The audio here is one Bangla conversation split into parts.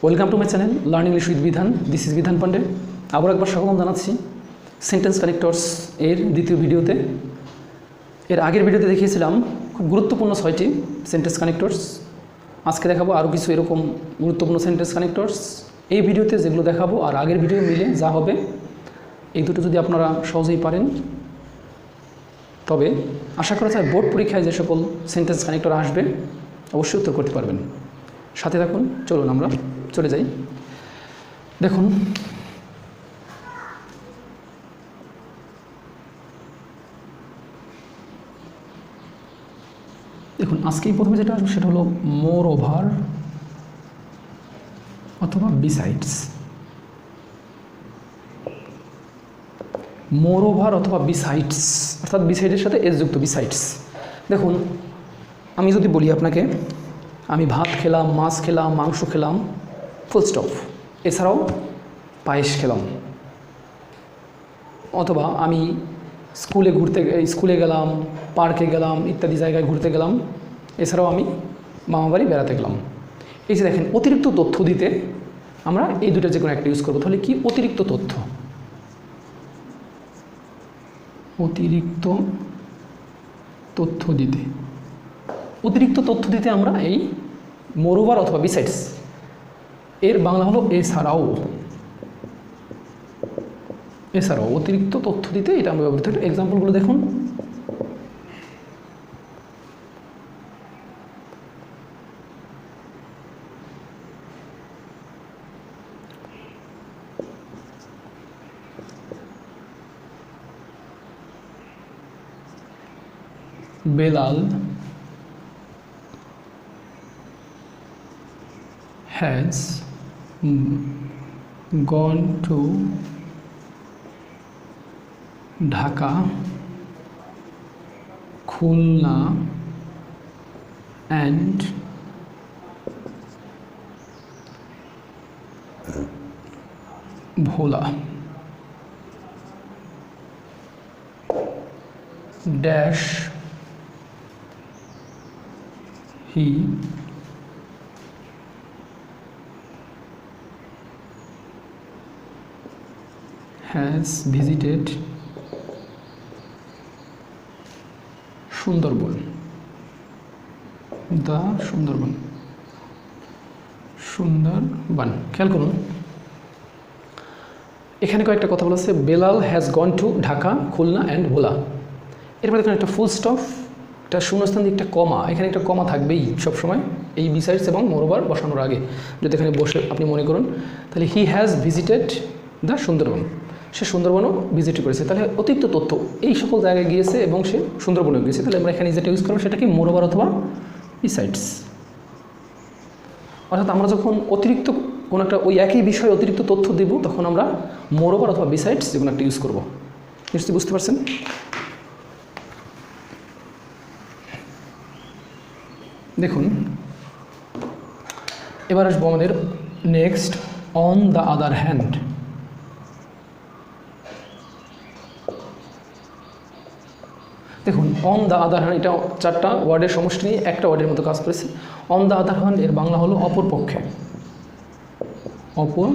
Welcome to my channel learn English with বিধান। দিস ইজ বিধান পান্ডে। আবার একবার স্বাগতম জানাচ্ছি সেন্টেন্স কানেক্টরস এর দ্বিতীয় ভিডিওতে। এর আগের ভিডিওতে দেখিয়েছিলাম খুব গুরুত্বপূর্ণ 6টি সেন্টেন্স কানেক্টরস। আজকে দেখাবো আরও কিছু এরকম গুরুত্বপূর্ণ সেন্টেন্স কানেক্টরস। এই ভিডিওতে যেগুলো দেখাবো আর আগের ভিডিও মিলে যা হবে, এই দুটো যদি আপনারা সহজেই পারেন তবে আশা করা যায় বোর্ড পরীক্ষায় যে সকল সেন্টেন্স কানেক্টর আসবে অবশ্যই উত্তর করতে পারবেন। সাথে থাকুন, চলুন আমরা চলে যাই। দেখুন, আজকেই প্রথমে যেটা আসবে সেটা হলো মোর ওভার অথবা বিসাইডস। মোর ওভার অথবা বিসাইডস, অর্থাৎ বিসাইডের সাথে এস যুক্ত বিসাইডস। দেখুন, আমি যদি বলি আপনাকে আমি ভাত খেলাম, মাছ খেলাম, মাংস খেলাম, ফুল স্টপ, এছাড়াও পায়েস খেলাম। অথবা আমি স্কুলে গেলাম, পার্কে গেলাম, ইত্যাদি জায়গায় ঘুরতে গেলাম, এছাড়াও আমি মামাবাড়ি বেড়াতে গেলাম। এই যে দেখেন, অতিরিক্ত তথ্য দিতে আমরা এই দুটো যে কোনো একটা ইউজ করবো। তাহলে কি অতিরিক্ত তথ্য? অতিরিক্ত তথ্য দিতে, অতিরিক্ত তথ্য দিতে আমরা এই মোর ওভার অথবা বিসাইডস, এর বাংলা হলো এছাড়াও। এছাড়াও অতিরিক্ত তথ্য দিতে এটা আমরা ব্যবহৃত করি। এক্সাম্পলগুলো দেখুন। Belal has gone to Dhaka, Khulna and Bhola dash he has visited Sundarban, the Sundarban. খেয়াল করুন, এখানে কয়েকটা কথা বলেছে। Belal has gone to Dhaka, Khulna and Bhola. এরপর দেখুন একটা ফুল স্টপ, একটা শূন্যস্থান দিয়ে একটা কমা। এখানে একটা কমা থাকবেই সবসময় এই বিসাইডস এবং মোরওভার বসানোর আগে। যদি এখানে বসে আপনি মনে করুন, তাহলে he has visited the Sundarban, সে সুন্দরবনও ভিজিট করেছে। তাহলে অতিরিক্ত তথ্য এই সকল জায়গায় গিয়েছে এবং সে সুন্দরবনে গিয়েছে। তাহলে আমরা এখানে যেটা ইউজ করবো সেটা কি মোরওভার অথবা বিসাইডস। অর্থাৎ আমরা যখন অতিরিক্ত কোনো একটা ওই একই বিষয়ে অতিরিক্ত তথ্য দেব তখন আমরা মোরওভার অথবা বিসাইডস যে কোনো একটা ইউজ করবো। নিশ্চয়ই বুঝতে পারছেন? দেখুন, এবার আসবো আমাদের next, on the other hand. দেখুন, অন দ্য আদার হ্যান্ড, এটা 4টা ওয়ার্ডের সমষ্টি নিয়ে একটা ওয়ার্ডের মতো কাজ করেছে। অন দ্য আদার হ্যান্ড এর বাংলা হলো অপর পক্ষে। অপর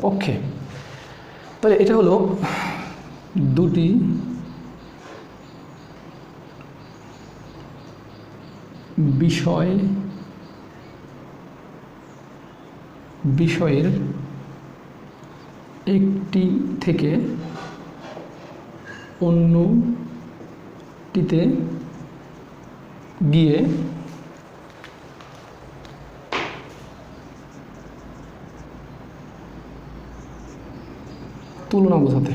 পক্ষে, তাহলে এটা হলো দুটি বিষয়ের একটি থেকে অন্যটিতে গিয়ে তুলনা বোঝাতে।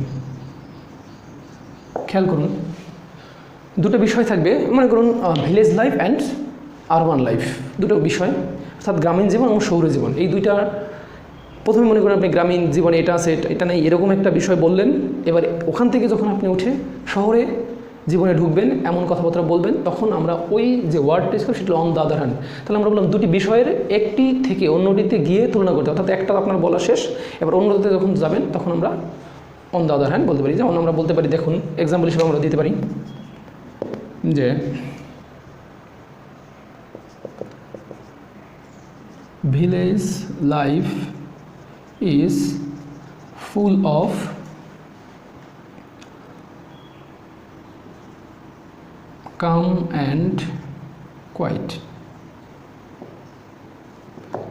খেয়াল করুন, দুটো বিষয় থাকবে। মনে করুন village life and urban life, দুটো বিষয়, অর্থাৎ গ্রামীণ জীবন এবং শহুরে জীবন। এই দুইটা প্রথমে মনে করেন আপনি গ্রামীণ জীবনে এটা আছে এটা নেই, এরকম একটা বিষয় বললেন। এবার ওখান থেকে যখন আপনি উঠে শহরে জীবনে ঢুকবেন, এমন কথাবার্তা বলবেন, তখন আমরা ওই যে ওয়ার্ডটা ইউজ করি সেটা অন দ্য আদার হ্যান্ড। তাহলে আমরা বললাম দুটি বিষয়ের একটি থেকে অন্যটিতে গিয়ে তুলনা করতে, অর্থাৎ একটা আপনার বলা শেষ, এবার অন্যটিতে যখন যাবেন তখন আমরা অন দ্য আদার হ্যান্ড বলতে পারি। যেমন আমরা বলতে পারি, দেখুন এক্সাম্পল হিসেবে আমরা দিতে পারি যে village life is full of calm and quiet.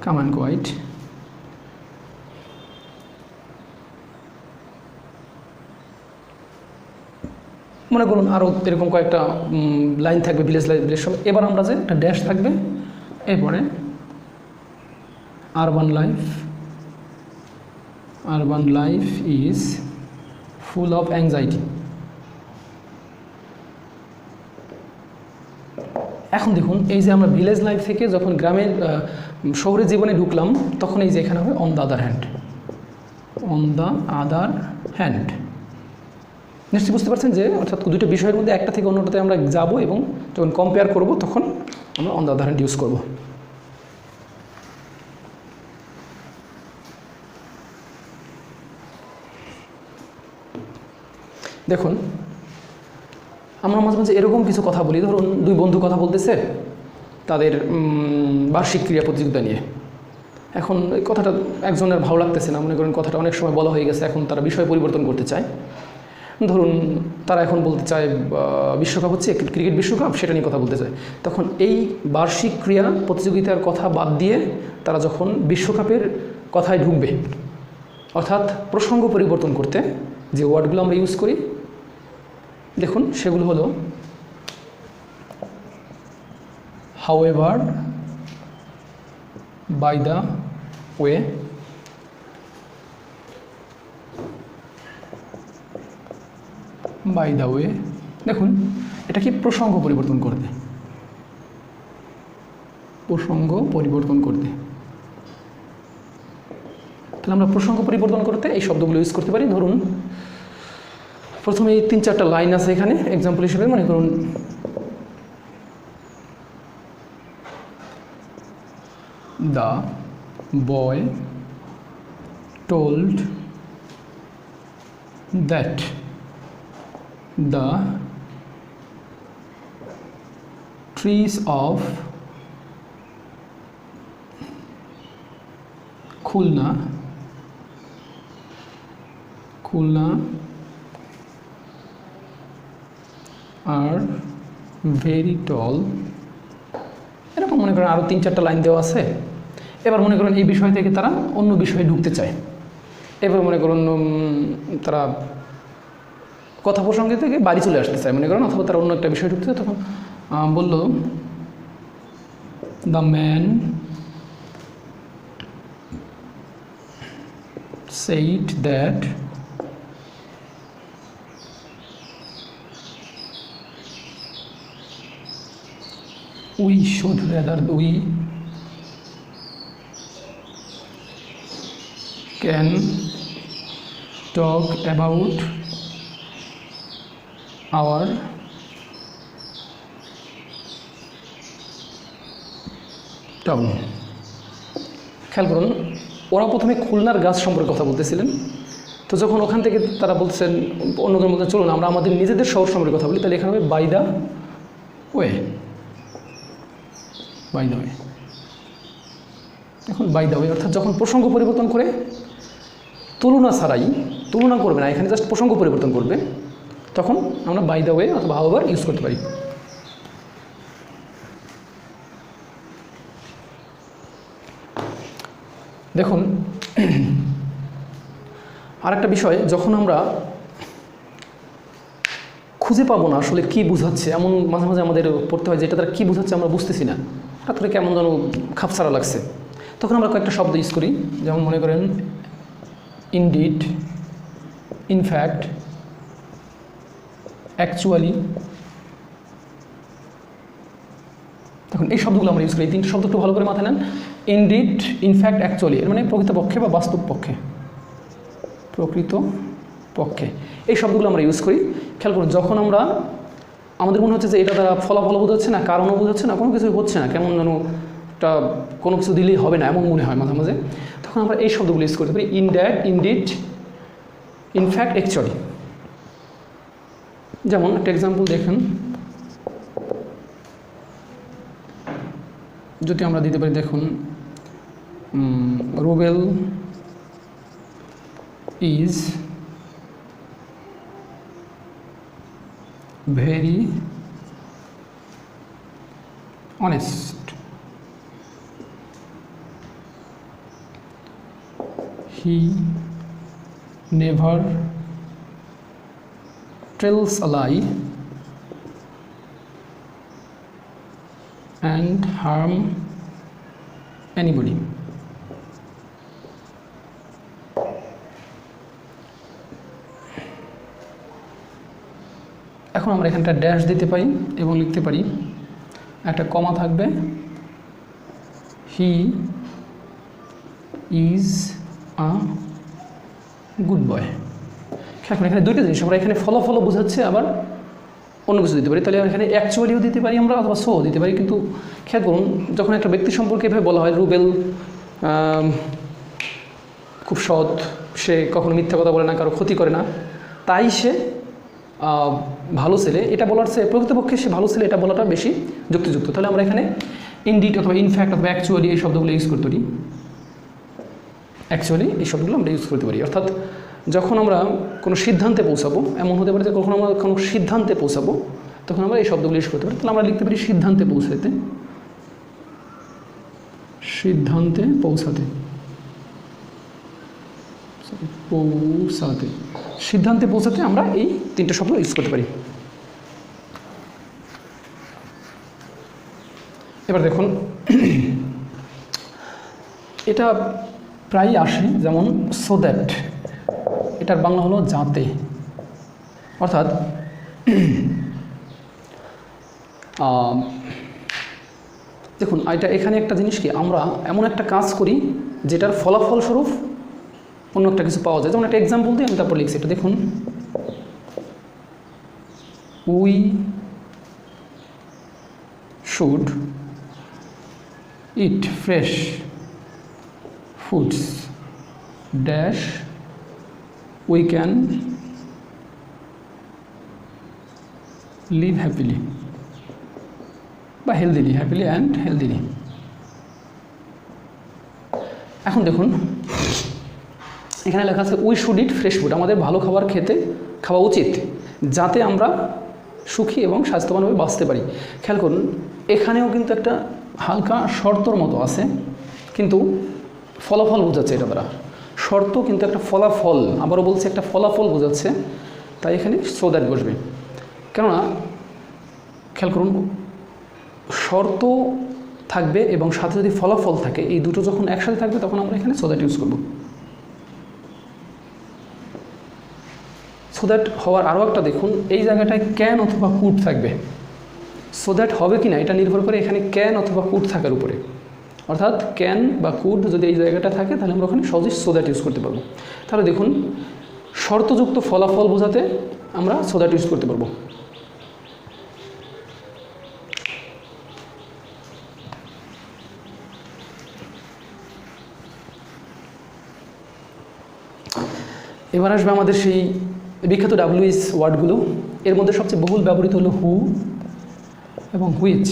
Calm and quiet. মনে করুন আরও এরকম কয়েকটা লাইন থাকবে ভিলেজ লাইফ ভিলেজ সব। এবার আমরা যে একটা ড্যাশ থাকবে, এরপরে urban life is full of anxiety. এখন দেখুন এই যে আমরা ভিলেজ লাইফ থেকে যখন গ্রামের শহরের জীবনে ঢুকলাম, তখন এই যে এখানে হবে অন দ্য আদার হ্যান্ড। নিশ্চয়ই বুঝতে পারছেন যে অর্থাৎ দুটো বিষয়ের মধ্যে একটা থেকে অন্যটাতে আমরা যাব এবং যখন কম্পেয়ার করব তখন আমরা on the other hand use করব। দেখুন আমরা মাঝে মাঝে এরকম কিছু কথা বলি, ধরুন দুই বন্ধু কথা বলতেছে তাদের বার্ষিক ক্রীড়া প্রতিযোগিতা নিয়ে। এখন এই কথাটা একজনের ভালো লাগতেছে না, মনে করেন কথাটা অনেক সময় বলা হয়ে গেছে, এখন তারা বিষয় পরিবর্তন করতে চায়। ধরুন তারা এখন বলতে চায় বিশ্বকাপ হচ্ছে, ক্রিকেট বিশ্বকাপ, সেটা নিয়ে কথা বলতে চায়। তখন এই বার্ষিক ক্রীড়া প্রতিযোগিতার কথা বাদ দিয়ে তারা যখন বিশ্বকাপের কথায় ঢুকবে, অর্থাৎ প্রসঙ্গ পরিবর্তন করতে যে ওয়ার্ডগুলো আমরা ইউজ করি, দেখুন সেগুলো হলো হাউএভার, বাই দ্য ওয়ে, দেখুন এটা কি প্রসঙ্গ পরিবর্তন করতে, তাহলে আমরা প্রসঙ্গ পরিবর্তন করতে এই শব্দগুলো ইউজ করতে পারি। ধরুন প্রথমে এই 3-4টা লাইন আছে এখানে এক্সাম্পল হিসেবে, মনে করুন the boy told that the trees of Khulna are very tall। এরকম মনে করেন আরও 3-4টা লাইন দেওয়া আছে। এবার মনে করেন এই বিষয় থেকে তারা অন্য বিষয়ে ঢুকতে চায়। এবার মনে করুন তারা কথা প্রসঙ্গে থেকে বাড়ি চলে আসতে চায়, মনে করেন, অথবা তারা অন্য একটা বিষয় ঢুকতে চায়। তখন বলল the man said that we should rather we can talk about our town. খেয়াল করুন ওরা প্রথমে খুলনার গাছ সম্পর্কে কথা বলতেছিলেন, তো যখন ওখান থেকে তারা বলছেন অন্যদের মধ্যে চলুন আমরা আমাদের নিজেদের শহর সম্পর্কে কথা বলি, তাহলে এখানে হবে বাই দ্য ওয়ে। এখন বাই দ্য ওয়ে অর্থাৎ যখন প্রসঙ্গ পরিবর্তন করে তুলনা ছাড়াই, তুলনা করবে না, এখানে জাস্ট প্রসঙ্গ পরিবর্তন করবে, তখন আমরা বাই দ্য ওয়ে অথবা হাউএভার ইউজ করতে পারি। দেখুন আরেকটা বিষয়, যখন আমরা খুঁজে পাবো না আসলে কী বোঝাচ্ছে, এমন মাঝে মাঝে আমাদের পড়তে হয় যেটা তারা কী বোঝাচ্ছে আমরা বুঝতেছি না, হঠাৎ করে কেমন যেন খাপছাড়া লাগছে, তখন আমরা কয়েকটা শব্দ ইউজ করি। যেমন মনে করেন ইনডিড, ইনফ্যাক্ট, অ্যাকচুয়ালি। দেখুন এই শব্দগুলো আমরা ইউজ করি। এই 3টি শব্দ একটু ভালো করে মাথায় নেন। ইনডিড, ইনফ্যাক্ট, অ্যাকচুয়ালি, এর মানে প্রকৃতপক্ষে বা বাস্তব পক্ষে, এই শব্দগুলো আমরা ইউজ করি। খেয়াল করুন যখন আমরা আমাদের মনে হচ্ছে যে এটা দ্বারা ফলাফল বোঝাচ্ছে না, কারণও বোঝাচ্ছে না, কোনো কিছু হচ্ছে না, কেমন যেন একটা কোনো কিছু দিলেই হবে না এমন মনে হয় মাঝে মাঝে, তখন আমরা এই শব্দগুলো ইউজ করতে পারি। Indeed, in fact, actually. যেমন একটা এক্সাম্পল দেখেন, যদি আমরা দিতে পারি, দেখুন Rubel is very honest. He never tells a lie and harm anybody. এখন আমরা এখানটা ড্যাশ দিতে পারি এবং লিখতে পারি, একটা কমা থাকবে, he is a good boy. এখন এখানে দুইটা জিনিস, আমরা এখানে ফলো বোঝাচ্ছে, আবার অন্য কিছু দিতে পারি। তাহলে এখানে অ্যাকচুয়ালিও দিতে পারি আমরা, অথবা সো দিতে পারি। কিন্তু খেয়াল করুন, যখন একটা ব্যক্তি সম্পর্কে এভাবে বলা হয়, রুবেল খুব সৎ, সে কখনো মিথ্যা কথা বলে না, কারো ক্ষতি করে না, তাই সে ভালো ছেলে, এটা বলার চেয়ে প্রকৃতপক্ষে সে ভালো ছেলে এটা বলাটা বেশি যুক্তিযুক্ত। তাহলে আমরা এখানে ইনডিড অথবা ইনফ্যাক্ট অথবা অ্যাকচুয়ালি এই শব্দগুলো ইউজ করতে পারি। অ্যাকচুয়ালি এই শব্দগুলো আমরা ইউজ করতে পারি। অর্থাৎ যখন আমরা কোনো সিদ্ধান্তে পৌঁছাবো, এমন হতে পারে যে কখন আমরা কোনো সিদ্ধান্তে পৌঁছাবো, তখন আমরা এই শব্দগুলো ইউজ করতে পারি। তাহলে আমরা লিখতে পারি সিদ্ধান্তে পৌঁছাতে, সিদ্ধান্তে পৌঁছাতে, সিদ্ধান্তে পৌঁছাতে আমরা এই তিনটে শব্দ ইউজ করতে পারি। এবার দেখুন, এটা প্রায় আসে, যেমন সো দ্যাট, এটার বাংলা হলো যাতে। অর্থাৎ দেখুন, এটা এখানে একটা জিনিস কি, আমরা এমন একটা কাজ করি যেটার ফলাফলস্বরূপ অন্য একটা কিছু পাওয়া যায়। যেমন একটা এক্সাম্পল দিয়ে আমি তারপর লিখছি, এটা দেখুন, we should eat fresh foods dash we can live happily বা হেলদিলি, হ্যাপিলি অ্যান্ড হেলদিলি। এখন দেখুন, এখানে লেখা আছে we should eat fresh food, আমাদের ভালো খাবার খাওয়া উচিত, যাতে আমরা সুখী এবং স্বাস্থ্যবানভাবে বাঁচতে পারি। খেয়াল করুন, এখানেও কিন্তু একটা হালকা শর্তর মতো আছে, কিন্তু ফলাফল বোঝাচ্ছে এটা দ্বারা। শর্ত কিন্তু একটা ফলাফল, আবারও বলছে একটা ফলাফল বোঝাচ্ছে, তাই এখানে সো দ্যাট বসবে। কেননা খেয়াল করুন, শর্ত থাকবে এবং সাথে যদি ফলাফল থাকে, এই দুটো যখন একসাথে থাকবে তখন আমরা এখানে সো দ্যাট ইউজ করব। সো দ্যাট হওয়ার আরও একটা দেখুন, এই জায়গাটায় ক্যান অথবা কুড থাকবে। সো দ্যাট হবে কি না এটা নির্ভর করে এখানে ক্যান অথবা কুড থাকার উপরে। অর্থাৎ ক্যান বা কুড যদি এই জায়গাটা থাকে, তাহলে আমরা ওখানে সহজেই সো দ্যাট ইউজ করতে পারবো। তাহলে দেখুন, শর্তযুক্ত ফলাফল বোঝাতে আমরা সো দ্যাট ইউজ করতে পারবো। এবার আসবে আমাদের সেই বিখ্যাত WH ওয়ার্ডগুলো। এর মধ্যে সবচেয়ে বহুল ব্যবহৃত হলো হু এবং হুইচ।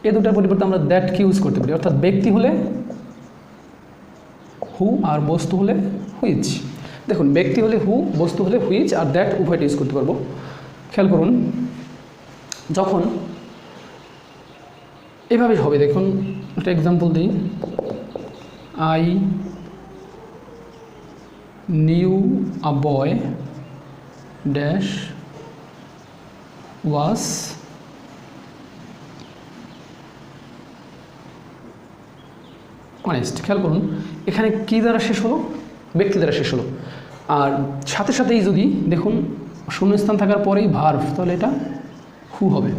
এই দুটার পরিবর্তে আমরা দ্যাটকে ইউজ করতে পারি। অর্থাৎ ব্যক্তি হলে হু আর বস্তু হলে হুইচ। দেখুন, ব্যক্তি হলে হু, বস্তু হলে হুইচ, আর দ্যাট উভয়টা ইউজ করতে পারবো। খেয়াল করুন, যখন এভাবে হবে, দেখুন একটা এক্সাম্পল দিই, I knew a boy dash was honest. খেয়াল করুন, এখানে কী দ্বারা শেষ হলো? ব্যক্তি দ্বারা শেষ হলো। আর সাথে সাথেই যদি দেখুন শূন্যস্থান থাকার পরেই ভার্ব, তাহলে এটা হু হবে।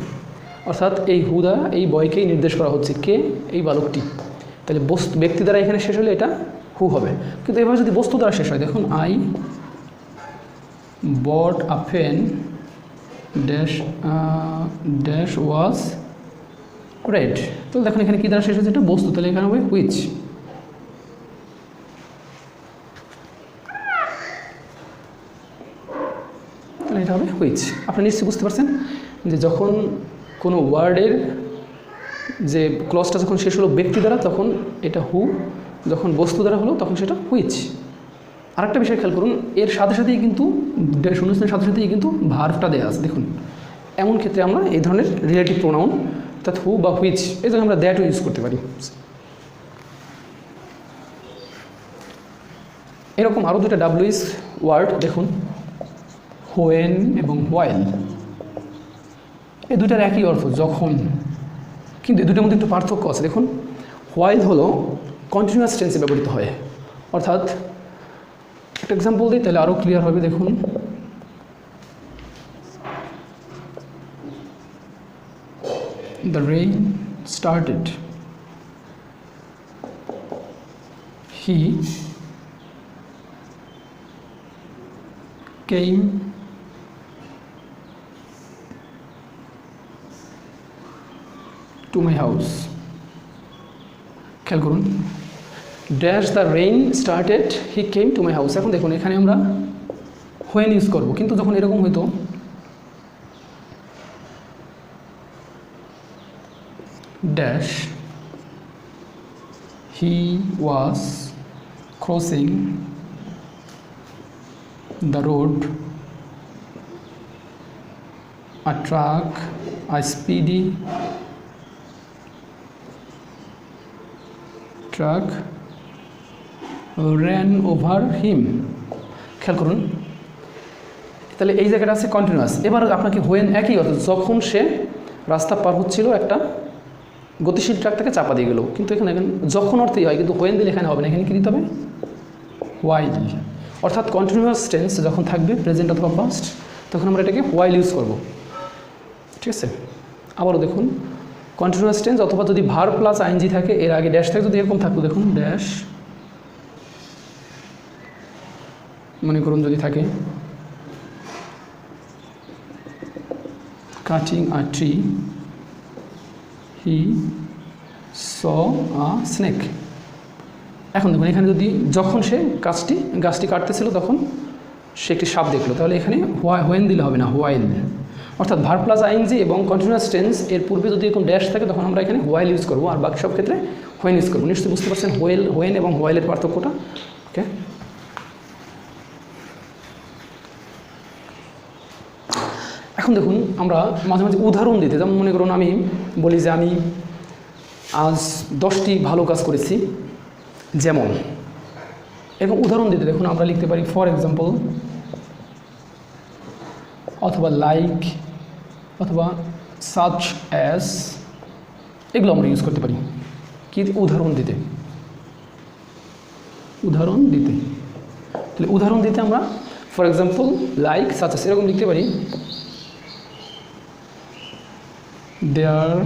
অর্থাৎ এই হু দ্বারা এই বয়কেই নির্দেশ করা হচ্ছে, কে? এই বালকটি। তাহলে ব্যক্তি দ্বারা এখানে শেষ হলে এটা হু হবে। কিন্তু এবার যদি বস্তু দ্বারা শেষ হয়, দেখুন I bought a pen dash dash was red. তো দেখুন এখানে কী দ্বারা শেষ হচ্ছে? এটা বস্তু, তাহলে এখানে হবে হুইচ। তাহলে এটা হবে হুইচ। আপনি নিশ্চয়ই বুঝতে পারছেন যে যখন কোনো ওয়ার্ডের যে ক্লজটা যখন শেষ হলো ব্যক্তি দ্বারা তখন এটা হু, যখন বস্তু দ্বারা হলো তখন সেটা হুইচ। আরেকটা বিষয় খেয়াল করুন, এর সাথে সাথেই কিন্তু শূন্যস্থানের সাথে সাথেই কিন্তু ভার্বটা দেওয়া আছে। দেখুন এমন ক্ষেত্রে আমরা এই ধরনের রিলেটিভ প্রোনাউন অর্থাৎ হু বা হুইচ এই জন্য আমরা দ্যাটও ইউজ করতে পারি। এরকম আরও দুটো ডাব্লিউএস ওয়ার্ড দেখুন, হোয়েন এবং হোয়াইল। এই দুটার একই অর্থ যখন, কিন্তু এই দুটোর মধ্যে একটু পার্থক্য আছে। দেখুন হোয়াইল হলো কন্টিনিউয়াস টেন্সে ব্যবহৃত হয়, অর্থাৎ একটা এক্সাম্পল দিই তাহলে আরও ক্লিয়ার হবে। দেখুন the rain started, he came to my house. খেয়াল করুন, dash the rain started he came to my house. এখন দেখুন এখানে আমরা হোয়েন ইউজ করব, কিন্তু যখন এরকম হইতো dash he was crossing the road, a truck, a speedy truck ran over him. খেয়াল করুন তাহলে এই জায়গাটা আছে কন্টিনিউয়াস। এবার আপনাকে হোয়েন একই অর্থ, যখন সে রাস্তা পার হচ্ছিল একটা গতিশীল ট্রাক তাকে চাপা দিয়ে গেল, কিন্তু এখানে যখন অর্থেই হয়, কিন্তু হোয়েন দিলে এখানে হবে না, এখানে কী দিতে হবে হোয়াইল। অর্থাৎ কন্টিনিউয়াস টেন্স যখন থাকবে প্রেজেন্ট অথবা পাস্ট তখন আমরা এটাকে হোয়াইল ইউজ করব, ঠিক আছে। আবারও দেখুন কন্টিনিউয়াস টেন্স অথবা যদি ভার্ব প্লাস আইএনজি থাকে, এর আগে ড্যাশ থাকে, যদি এরকম থাকতো দেখুন ড্যাশ, মনে করুন যদি থাকে cutting a tree, he saw a snake. এখন দেখুন এখানে যদি যখন সে গাছটি কাটতেছিল তখন সে একটি সাপ দেখলো, তাহলে এখানে হোয়েন দিলে হবে না, হোয়াইল। অর্থাৎ ভার্ব প্লাস আইএনজি এবং কন্টিনিউয়াস টেন্স এর পূর্বে যদি এরকম ড্যাশ থাকে তখন আমরা এখানে হোয়াইল ইউজ করবো, আর বাকি সব ক্ষেত্রে হোয়েন ইউজ করবো। নিশ্চয়ই বুঝতে পারছেন হোয়েন এবং হোয়াইলের পার্থক্যটা। ওকে, এখন দেখুন আমরা মাঝে মাঝে উদাহরণ দিতে, যেমন মনে করুন আমি বলি যে আমি আজ 10টি ভালো কাজ করেছি, যেমন এরকম উদাহরণ দিতে দেখুন আমরা লিখতে পারি ফর এক্সাম্পল, অথবা লাইক, অথবা সাচ অ্যাজ, এগুলো আমরা ইউজ করতে পারি কি উদাহরণ দিতে। তাহলে উদাহরণ দিতে আমরা for example like such as এরকম লিখতে পারি, there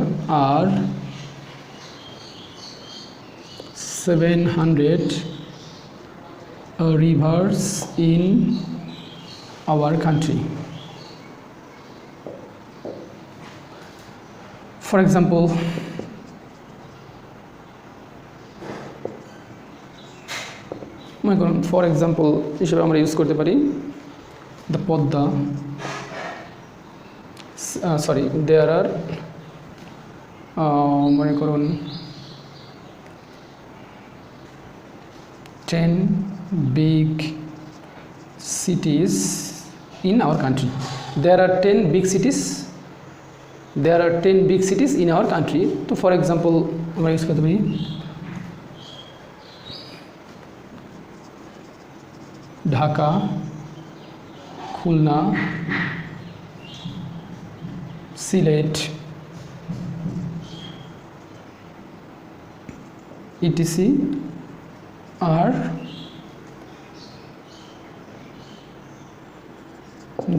are 700 rivers in our country. For example, for example হিসেবে আমরা ইউজ করতে পারি দ্য পদ্মা, সরি দেয়ার আর মনে করুন 10 big cities in our country. There are 10 big cities in our country. তো ফর এক্সাম্পল আমরা ইউজ করতে পারি Dhaka, Khulna, Sylhet, etc. are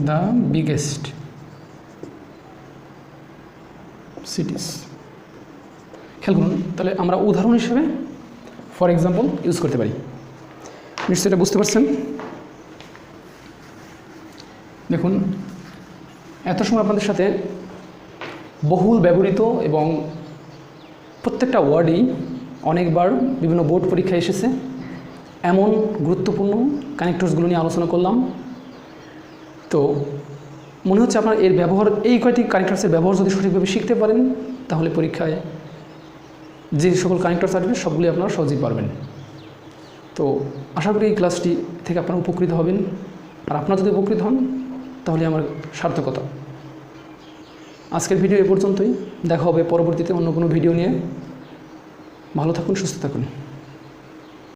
the biggest cities. খেয়াল করুন তাহলে আমরা উদাহরণ হিসেবে ফর এক্সাম্পল ইউজ করতে পারি। নিশ্চয়ই এটা বুঝতে পারছেন। দেখুন এত সময় আপনাদের সাথে বহুল ব্যবহৃত এবং প্রত্যেকটা ওয়ার্ডই অনেকবার বিভিন্ন বোর্ড পরীক্ষায় এসেছে এমন গুরুত্বপূর্ণ কানেক্টরসগুলো নিয়ে আলোচনা করলাম। তো মনে হচ্ছে আপনার এর ব্যবহার, এই কয়টি কানেক্টরসের ব্যবহার যদি সঠিকভাবে শিখতে পারেন তাহলে পরীক্ষায় যে সকল কানেক্টরস আসবে সবগুলি আপনারা সহজেই পারবেন। তো আশা করি এই ক্লাসটি থেকে আপনারা উপকৃত হবেন, আর আপনারা যদি উপকৃত হন তাহলে আমার সার্থকতা। আজকের ভিডিও এ পর্যন্তই, দেখা হবে পরবর্তীতে অন্য কোনো ভিডিও নিয়ে। ভালো থাকুন, সুস্থ থাকুন।